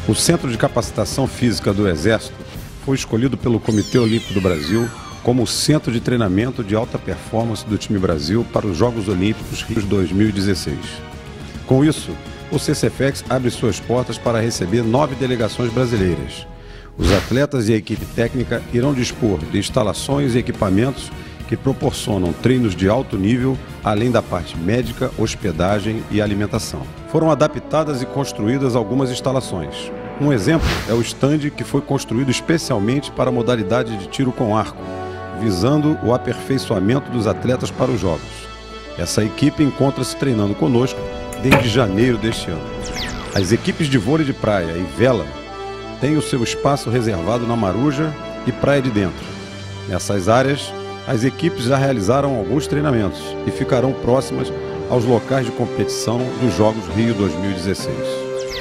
O Centro de Capacitação Física do Exército foi escolhido pelo Comitê Olímpico do Brasil como o centro de treinamento de alta performance do time Brasil para os Jogos Olímpicos Rio 2016. Com isso, o CCFEX abre suas portas para receber 9 delegações brasileiras. Os atletas e a equipe técnica irão dispor de instalações e equipamentos que proporcionam treinos de alto nível, além da parte médica, hospedagem e alimentação. Foram adaptadas e construídas algumas instalações. Um exemplo é o estande que foi construído especialmente para a modalidade de tiro com arco, visando o aperfeiçoamento dos atletas para os Jogos. Essa equipe encontra-se treinando conosco desde janeiro deste ano. As equipes de vôlei de praia e vela têm o seu espaço reservado na Maruja e Praia de Dentro. Nessas áreas, as equipes já realizaram alguns treinamentos e ficarão próximas aos locais de competição dos Jogos Rio 2016.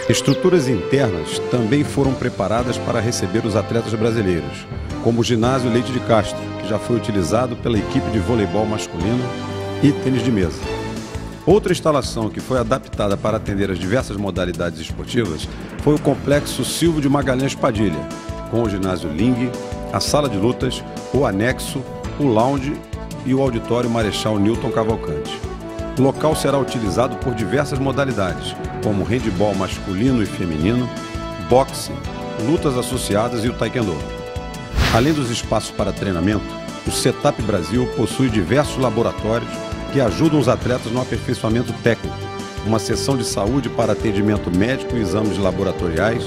Estruturas internas também foram preparadas para receber os atletas brasileiros, como o ginásio Leite de Castro, que já foi utilizado pela equipe de voleibol masculino e tênis de mesa. Outra instalação que foi adaptada para atender as diversas modalidades esportivas foi o Complexo Silvio de Magalhães Padilha, com o ginásio Ling, a sala de lutas, o anexo, o lounge e o auditório Marechal Newton Cavalcante. O local será utilizado por diversas modalidades, como handebol masculino e feminino, boxe, lutas associadas e o taekwondo. Além dos espaços para treinamento, o Setup Brasil possui diversos laboratórios que ajudam os atletas no aperfeiçoamento técnico, uma seção de saúde para atendimento médico e exames laboratoriais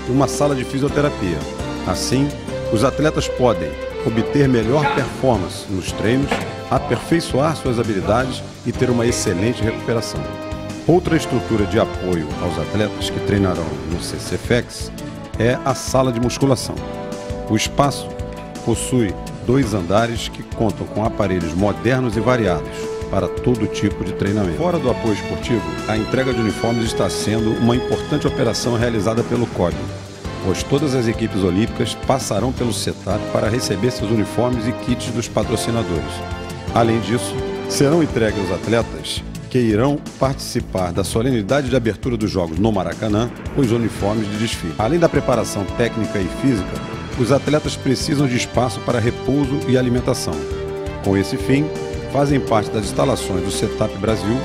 e uma sala de fisioterapia. Assim, os atletas podem obter melhor performance nos treinos, aperfeiçoar suas habilidades e ter uma excelente recuperação. Outra estrutura de apoio aos atletas que treinarão no CCFEX é a sala de musculação. O espaço possui 2 andares que contam com aparelhos modernos e variados para todo tipo de treinamento. Fora do apoio esportivo, a entrega de uniformes está sendo uma importante operação realizada pelo COB, pois todas as equipes olímpicas passarão pelo setup para receber seus uniformes e kits dos patrocinadores. Além disso, serão entregues aos atletas que irão participar da solenidade de abertura dos Jogos no Maracanã os uniformes de desfile. Além da preparação técnica e física, os atletas precisam de espaço para repouso e alimentação. Com esse fim, fazem parte das instalações do Setup Brasil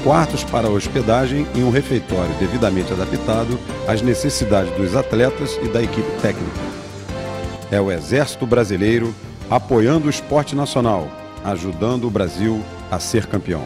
quartos para hospedagem e um refeitório devidamente adaptado às necessidades dos atletas e da equipe técnica. É o Exército Brasileiro apoiando o esporte nacional, ajudando o Brasil a ser campeão.